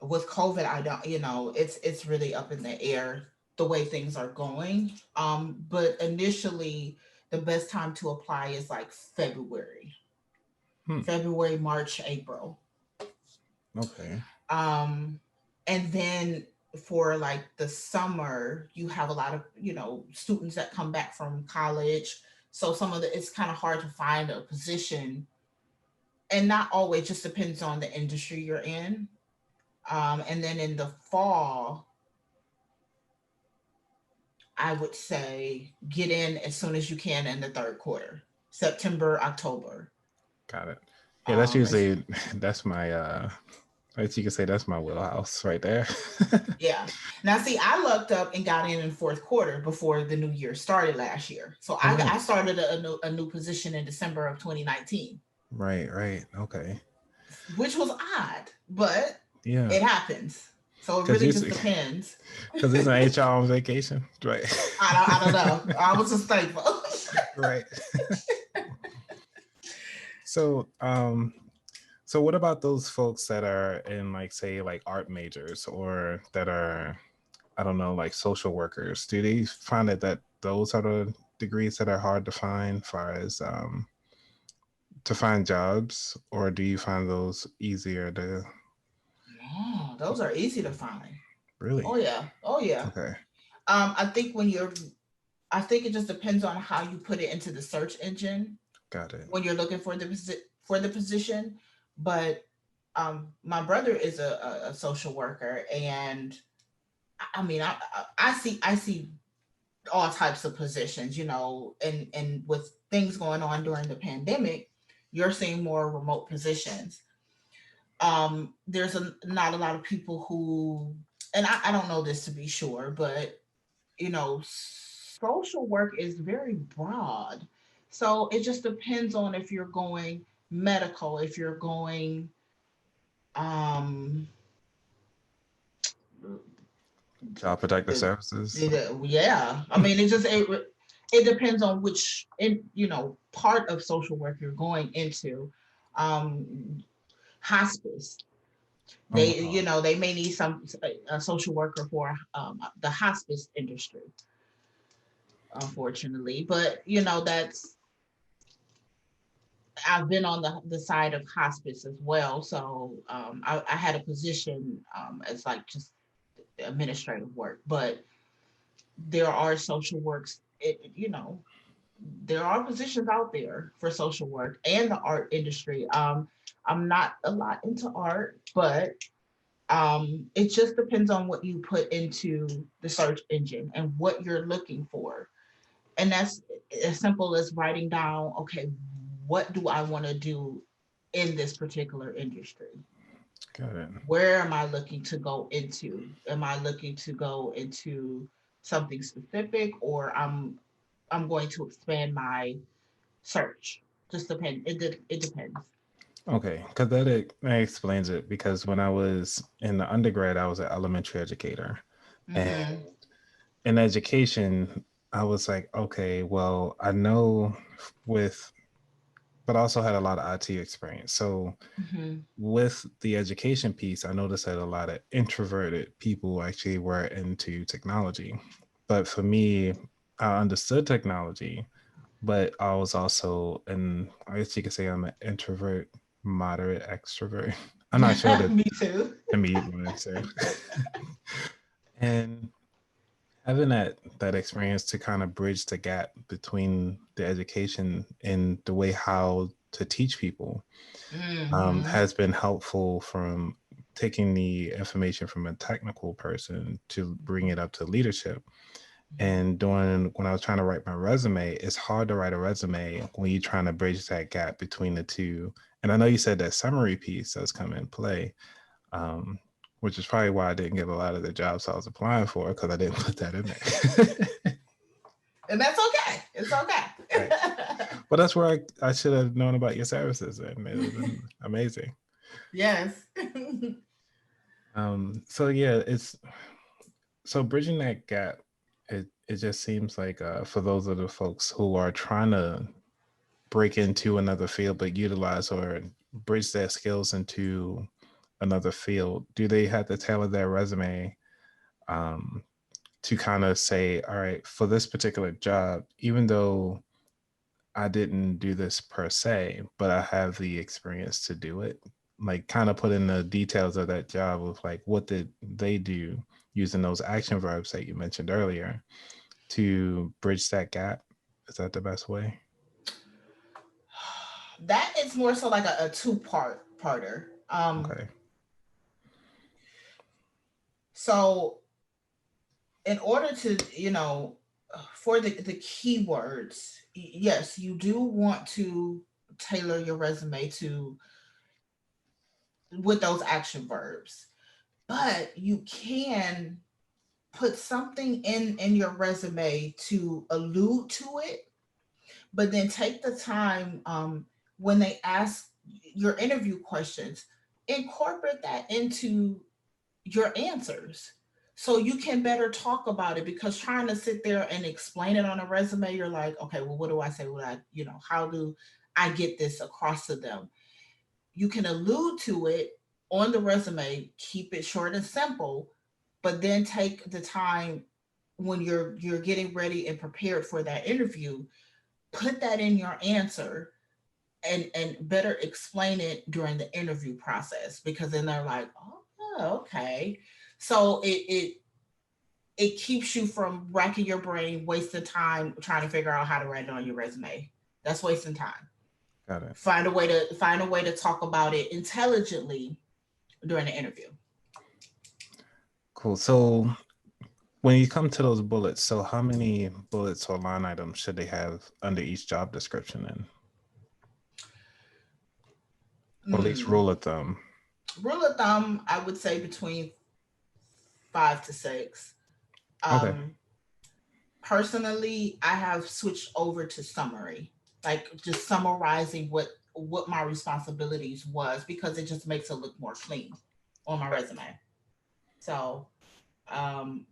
with COVID, I don't, it's really up in the air the way things are going. But initially, the best time to apply is like Hmm. February, March, April. Okay. Um, and then for like the summer, you have a lot of, students that come back from college. So some of the, it's kind of hard to find a position, and not always, just depends on the industry you're in. And then in the fall, I would say get in as soon as you can in the third quarter, September, October. Got it. Yeah, that's It's, usually that's my I guess you could say that's my wheelhouse right there. yeah. Now, see, I lucked up and got in fourth quarter before the new year started last year. So Oh, I nice. started a new position in December of 2019, Right, right. Okay. which was odd, but Yeah. it happens. So it Cause really you just depends. cause it's an HR on vacation. Right. I don't know. I was just thankful. Right. So so what about those folks that are in like say like art majors or that are I don't know like social workers? Do they find that those are the degrees that are hard to find far as to find jobs, or do you find those easier to No, those are easy to find. Oh really? yeah. Oh yeah. Okay. I think when you're I think it just depends on how you put it into the search engine Got it. when you're looking for the position. But my brother is a social worker, and I mean, I see all types of positions, and with things going on during the pandemic, you're seeing more remote positions. There's not a lot of people who, and I don't know this to be sure, but social work is very broad. So it just depends on if you're going medical, if you're going, um, Child protective the, services. yeah. I mean, it depends on which part of social work you're going into. Um, Hospice. Oh They, wow. they may need a social worker for the hospice industry, unfortunately. But that's I've been on the side of hospice as well. So I had a position as like just administrative work, but there are social works. There are positions out there for social work and the art industry. I'm not a lot into art, but it just depends on what you put into the search engine and what you're looking for. And that's as simple as writing down, okay, what do I want to do in this particular industry? Got it. Where am I looking to go into? Am I looking to go into something specific, or I'm going to expand my search? Just depend. It depends. Okay, because that explains it. Because when I was in the undergrad, I was an elementary educator, and Mm-hmm. in education, I was like, okay, well, I know with, but I also had a lot of IT experience. So Mm-hmm. with the education piece, I noticed that a lot of introverted people actually were into technology. But for me, I understood technology, but I was also I guess you could say I'm an introvert, moderate extrovert. I'm not sure that Me too. the medium answer. And having that experience to kind of bridge the gap between the education and the way how to teach people Mm-hmm. has been helpful from taking the information from a technical person to bring it up to leadership. And doing when I was trying to write my resume, it's hard to write a resume when you're trying to bridge that gap between the two. And I know you said that summary piece does come in play, um, which is probably why I didn't get a lot of the jobs I was applying for because I didn't put that in there. And that's okay. It's Right. okay. But that's where I should have known about your services, and it would have been amazing. Yes. So yeah, it's so bridging that gap. It just seems like for those of the folks who are trying to break into another field, but utilize or bridge their skills into another field, do they have to tailor their resume um, to kind of say, all right, for this particular job, even though I didn't do this per se, but I have the experience to do it. Like kind of put in the details of that job of like what did they do using those action verbs that you mentioned earlier to bridge that gap. Is that the best way? That is more so like a two parter. Okay. So in order to, for the keywords, yes, you do want to tailor your resume to with those action verbs, but you can put something in your resume to allude to it, but then take the time, when they ask your interview questions, incorporate that into your answers so you can better talk about it, because trying to sit there and explain it on a resume, you're like, okay, well, what do I say? How do I get this across to them? You can allude to it on the resume, keep it short and simple, but then take the time when you're getting ready and prepared for that interview, put that in your answer, and better explain it during the interview process, because then they're like, oh, okay. So it keeps you from racking your brain, wasting time trying to figure out how to write it on your resume. That's wasting time. Got it. Find a way to talk about it intelligently during the interview. Cool. So when you come to those bullets, so how many bullets or line items should they have under each job description then? Or at least Mm. rule of thumb. Rule of thumb, I would say between 5 to 6. Okay. Um, Personally, I have switched over to summary, like just summarizing what my responsibilities was, because it just makes it look more clean on my resume. So, um,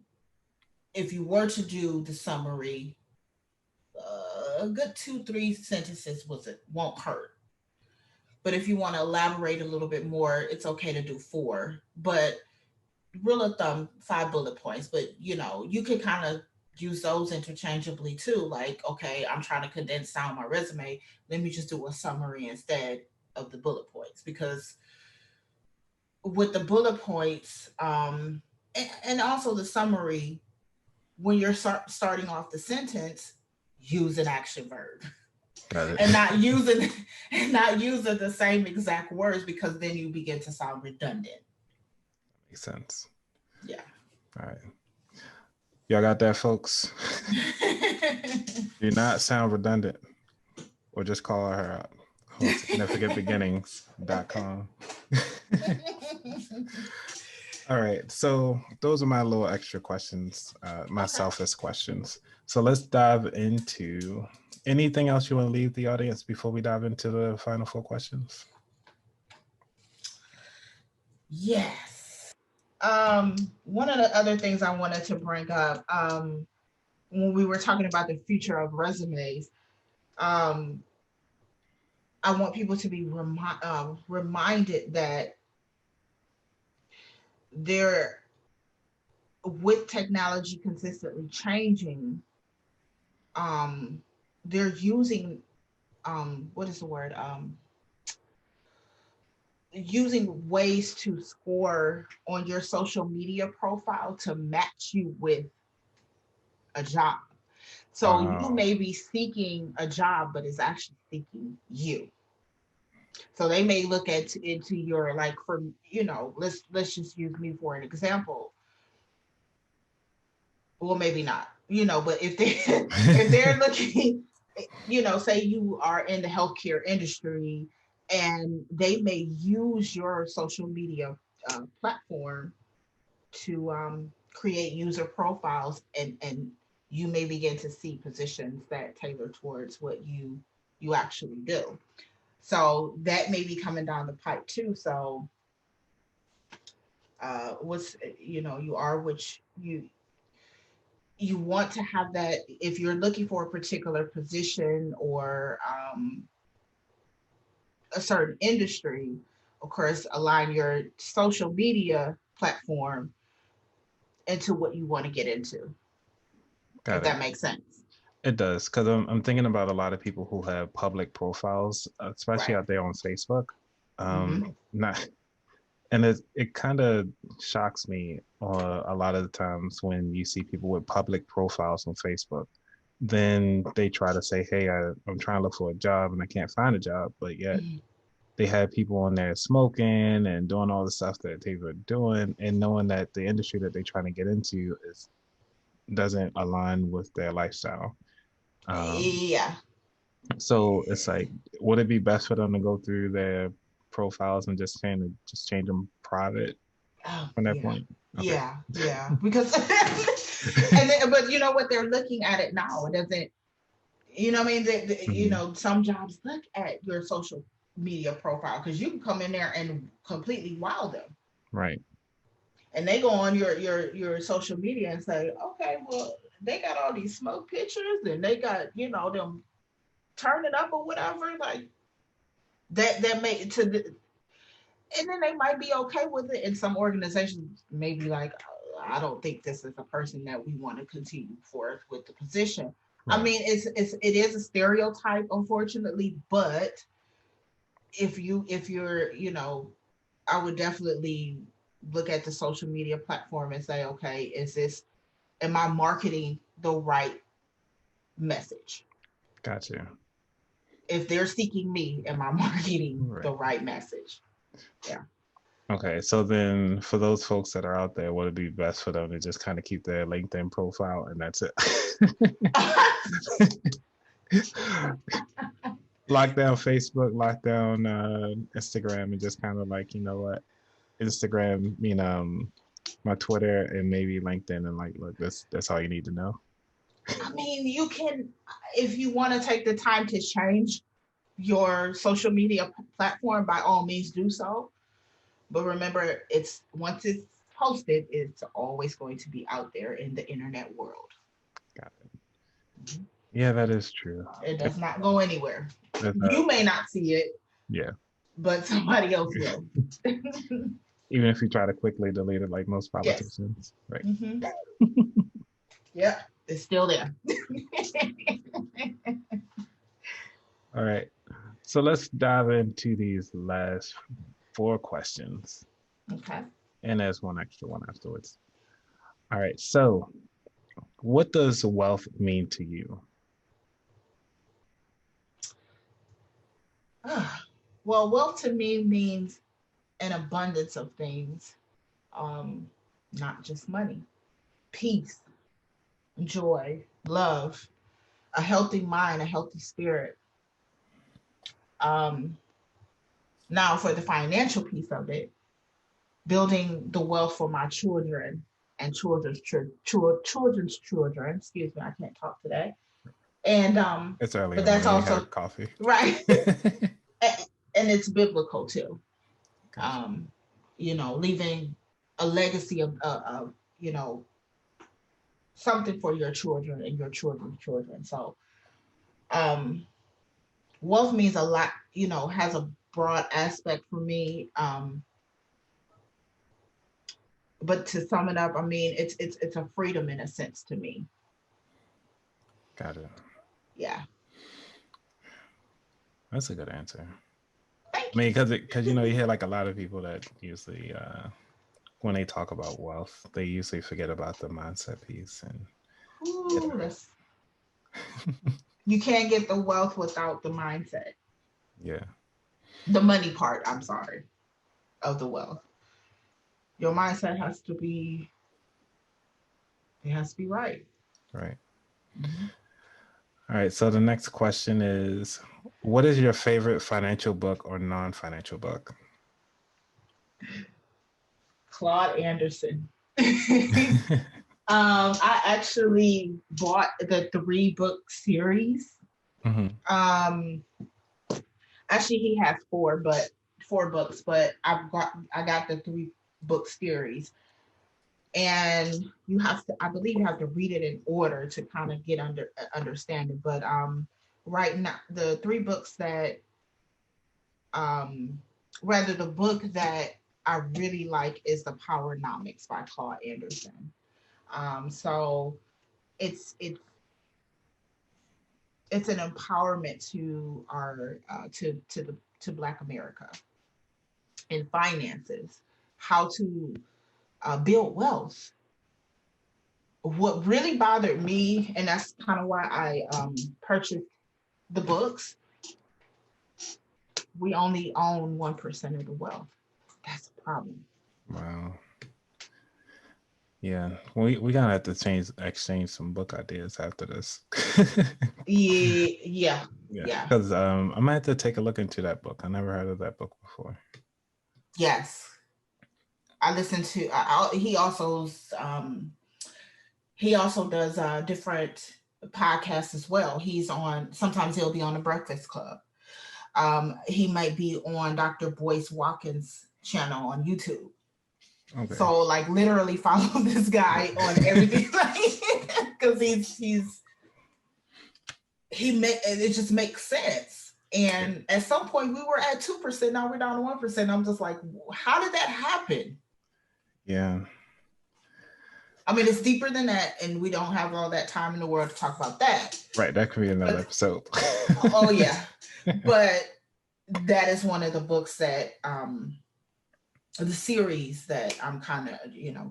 if you were to do the summary, a good 2 3 sentences was it won't hurt. But if you want to elaborate a little bit more, it's okay to do 4. But rule of thumb, 5 bullet points. But you can kind of use those interchangeably too. Like, okay, I'm trying to condense down my resume. Let me just do a summary instead of the bullet points, because with the bullet points, and also the summary, when you're starting off the sentence, use an action verb. Got it. And not using and not using the same exact words, because then you begin to sound redundant. Makes sense. Yeah. All right. Y'all got that, folks? Do not sound redundant, or just call her out on significantbeginnings.com. All right. So those are my little extra questions, my Okay. selfish questions. So let's dive into anything else you want to leave the audience before we dive into the final 4 questions? Yes. One of the other things I wanted to bring up, when we were talking about the future of resumes, um, I want people to be reminded that they're with technology consistently changing, um, they're using, what is the word? Using ways to score on your social media profile to match you with a job. So you Wow. may be seeking a job, but it's actually seeking you. So they may look at into your, like, for let's just use me for an example. Well, maybe not, but if they if they're looking, say you are in the healthcare industry, and they may use your social media platform to create user profiles, and you may begin to see positions that tailor towards what you actually do. So that may be coming down the pipe too. So what's you are which you want to have that if you're looking for a particular position, or a certain industry, of course, align your social media platform into what you want to get into, if Got that it. makes sense. It does, because I'm thinking about a lot of people who have public profiles, especially Right. out there on Facebook. Mm-hmm. Not, and it kind of shocks me a lot of the times when you see people with public profiles on Facebook. Then they try to say, "Hey, I'm trying to look for a job and I can't find a job," but yet Mm-hmm. they had people on there smoking and doing all the stuff that they were doing, and knowing that the industry that they're trying to get into is doesn't align with their lifestyle. Um, Yeah. so it's like, would it be best for them to go through their profiles and just change them private Oh, from that yeah. point? Okay. Yeah. Yeah. Because, but you know what? They're looking at it now. It doesn't, you know what I mean? Hmm. Some jobs look at your social media profile because you can come in there and completely wow them. Right. And they go on your social media and say, okay, well, they got all these smoke pictures and they got, them turning up or whatever. Like that made to the, and then they might be okay with it. And some organizations may be like, I don't think this is a person that we want to continue forth with the position. I Right. mean, it is a stereotype, unfortunately, but if you're, I would definitely look at the social media platform and say, okay, am I marketing the right message? Gotcha. If they're seeking me, am I marketing Right. the right message? Yeah. Okay. So then for those folks that are out there, would it be best for them to just kind of keep their LinkedIn profile and that's it? Lock down Facebook, lock down Instagram, and just kind of like, you know what, Instagram, my Twitter, and maybe LinkedIn, and like, look, that's all you need to know. I mean, you can, if you want to take the time to change your social media platform, by all means do so. But remember, it's once it's posted, it's always going to be out there in the internet world. Got it. Mhm. Yeah, that is true. It If does not go anywhere. there's You may not see it, yeah, but somebody else will. even if you try to quickly delete it, like most Yes. politicians, right? Mm-hmm. Yep. It's still there. All right. So let's dive into these last four questions, Okay. and there's one extra one afterwards. All right. So, what does wealth mean to you? Well, wealth to me means an abundance of things, um, not just money. Peace, joy, love, a healthy mind, a healthy spirit. Um, Now, for the financial piece of it, building the wealth for my children and children's children. Excuse me, I can't talk today. And It's early in but the that's morning. You had also coffee. right, and it's biblical too. Gotcha. Um, leaving a legacy of you know something for your children and your children's children. So um, wealth means a lot. Has a broad aspect for me. But to sum it up, I mean, it's a freedom in a sense to me. Got it. Yeah. That's a good answer. I Thank mean, you. because you hear like a lot of people that usually when they talk about wealth, they usually forget about the mindset piece and get Ooh, you can't get the wealth without the mindset. yeah, The money part, I'm sorry, of the wealth. Your mindset has to be right. right. Mhm. All right. So the next question is, what is your favorite financial book or non-financial book? Claude Anderson. I actually bought the 3 book series. Hmm. Um, Actually, he has 4 books, but I got the 3 book series, and I believe you have to read it in order to kind of get understanding. But right now, the 3 books that um rather the book that I really like is The Powernomics by Claude Anderson. So it's it's it's an empowerment to our to Black America in finances, how to build wealth. What really bothered me, and that's kind of why I purchased the books, we only own 1% of the wealth. That's a problem. Wow. Yeah, we gotta have to exchange some book ideas after this. Yeah, yeah, Yeah, yeah. because I might have to take a look into that book. I never heard of that book before. Yes. I listen to. He also does different podcasts as well. He's on. Sometimes he'll be on the Breakfast Club. He might be on Dr. Boyce Watkins' channel on YouTube. Okay. So like literally follow this guy on everything, because it just makes sense. And at some point we were at 2%. Now we're down to 1%. I'm just like, how did that happen? Yeah. I mean, it's deeper than that, and we don't have all that time in the world to talk about that. Right. That could be another episode. Oh yeah, but that is one of the books that the series that I'm kind of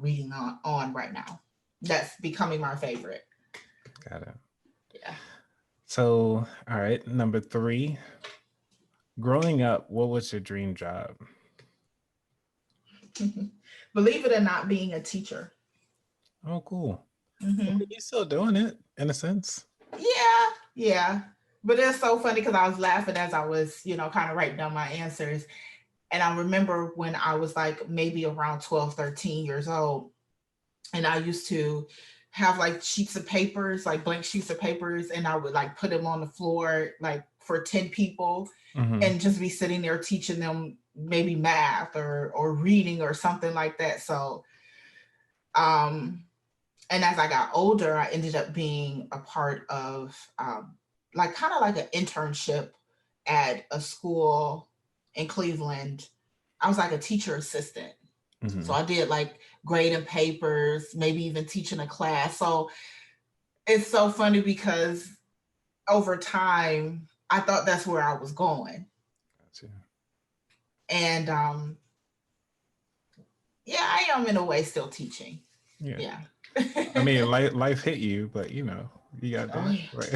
reading on right now. That's becoming my favorite. Got it. Yeah. So, all right, number 3. Growing up, what was your dream job? Believe it or not, being a teacher. Oh, cool. Mm-hmm. You're still doing it in a sense. Yeah, yeah. But it's so funny because I was laughing as I was, kind of writing down my answers. And I remember when I was like maybe around 12, 13 years old, and I used to have like sheets of papers, like blank sheets of papers, and I would like put them on the floor, like for 10 people, and just be sitting there teaching them maybe math or reading or something like that. So, and as I got older, I ended up being a part of like kind of like an internship at a school in Cleveland. I was like a teacher assistant. So I did like grading papers, maybe even teaching a class. So it's so funny because over time, I thought that's where I was going. Gotcha. And yeah, I am in a way still teaching. Yeah. I mean, life hit you, but you got to do it. Right.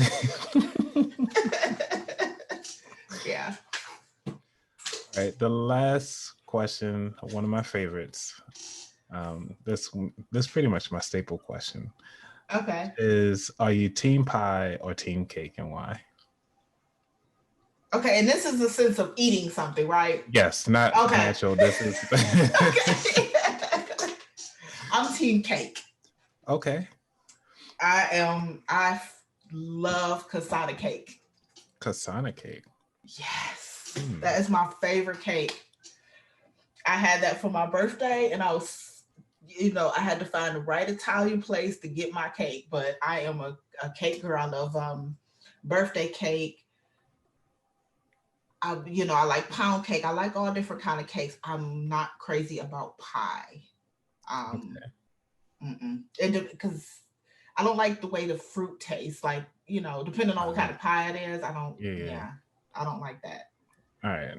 Yeah. All right. The last question, one of my favorites. This pretty much my staple question. Okay. Is, are you team pie or team cake, and why? Okay, and this is the sense of eating something, right? Yes, not financial. This is okay. I'm team cake. Okay. I love cassata cake. Cassata cake. Yes. That is my favorite cake. I had that for my birthday, and I was, I had to find the right Italian place to get my cake. But I am a cake girl. I love birthday cake. I like pound cake. I like all different kind of cakes. I'm not crazy about pie. Because I don't like the way the fruit tastes. Like, depending on what kind of pie it is, I don't. Yeah, I don't like that. All right,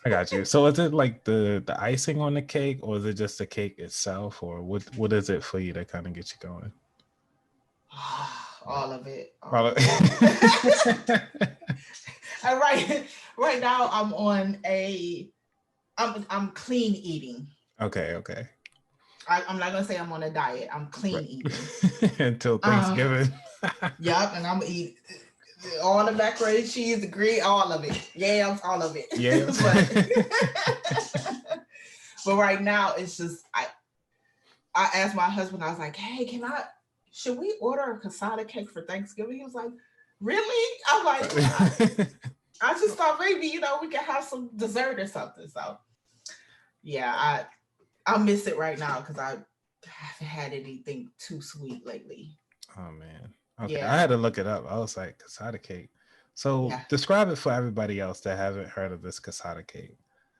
I got you. So is it like the icing on the cake, or is it just the cake itself, or what is it for you to kind of get you going? All of it. Right now I'm clean eating. Okay. I'm not gonna say I'm on a diet. I'm clean eating until Thanksgiving. Yep, and I'm gonna eat all the macaroni and cheese, the green, all of it, yams, all of it. Yams. But right now it's just I asked my husband. I was like, "Hey, should we order a cassata cake for Thanksgiving?" He was like, "Really?" I'm like, I just thought maybe we could have some dessert or something. So yeah, I miss it right now because I haven't had anything too sweet lately. Oh man. Okay. Yeah. I had to look it up. I was like, cassata cake. So describe it for everybody else that haven't heard of this cassata cake.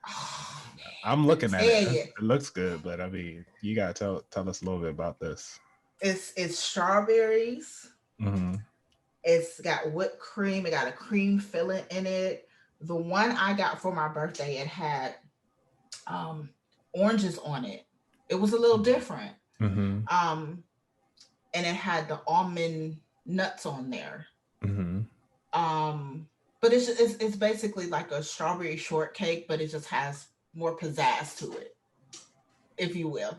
Oh, I'm man, I looking at it. tell It you, looks good, but I mean, you gotta tell us a little bit about this. it's strawberries. Mm-hmm. It's got whipped cream. It got a cream filling in it. The one I got for my birthday, it had um, oranges on it. It was a little different. Mm-hmm. Um, and it had the almond nuts on there. Mm-hmm. Um, but it's basically like a strawberry shortcake, but it just has more pizzazz to it, if you will.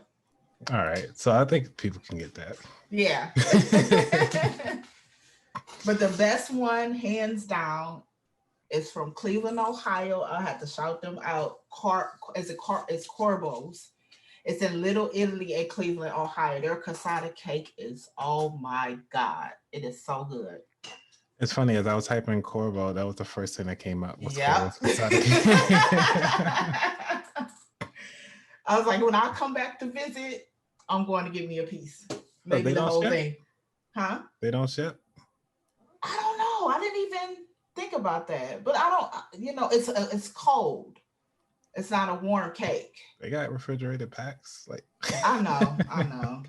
All right. So I think people can get that. Yeah. But the best one, hands down, is from Cleveland, Ohio. I had to shout them out. It's Corbo's. It's in Little Italy in Cleveland, Ohio. Their cassata cake is, oh my God. It is so good. It's funny, as I was typing Corvo, that was the first thing that came up was Yep. Corvo's Casada. I was like, when I come back to visit, I'm going to give me a piece. Oh, Maybe they the don't whole ship? thing. Huh? They don't ship? I don't know. I didn't even think about that. But I don't, it's cold. It's not a warm cake. They got refrigerated packs. Like I know. I know.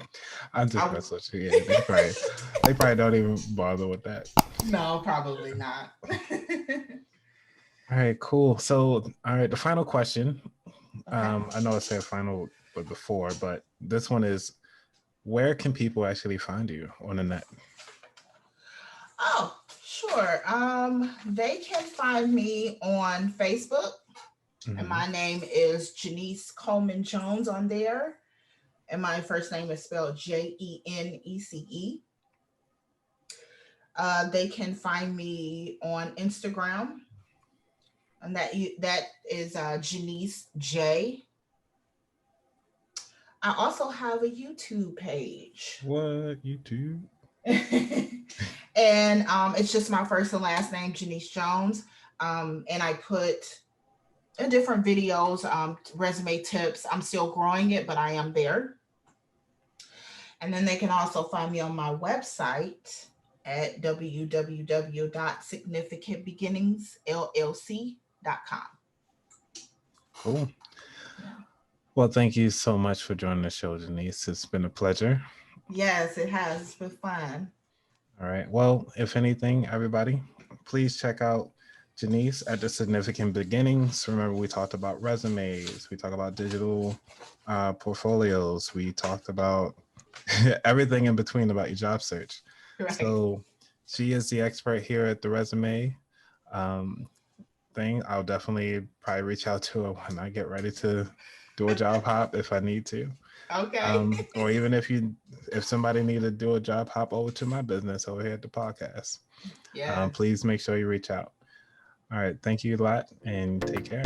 I'm just I, messing with you. Yeah, they probably don't even bother with that. no, probably not. All right, cool. So, all right, the final question. Okay. I know I said final but before, but this one is, where can people actually find you on the net? Oh, sure. They can find me on Facebook, and Mm-hmm. my name is Janece Coleman-Jones on there, and my first name is spelled Jenece. They can find me on Instagram, and that is Janece J. I also have a YouTube page. What, YouTube? And it's just my first and last name, Janece Jones. And I put different videos, resume tips. I'm still growing it, but I am there. And then they can also find me on my website at www.significantbeginningsllc.com. Cool. Yeah. Well, thank you so much for joining the show, Janece. It's been a pleasure. Yes, it has. It's been fun. All right. Well, if anything, everybody, please check out Janece at the Significant Beginnings. Remember, we talked about resumes, we talked about digital portfolios, we talked about everything in between about your job search. Right. So she is the expert here at the resume um, thing. I'll definitely probably reach out to her when I get ready to do a job hop if I need to. Okay. Or even if somebody need to do a job hop over to my business over here at the podcast, Yes. please make sure you reach out. All right. Thank you a lot and take care.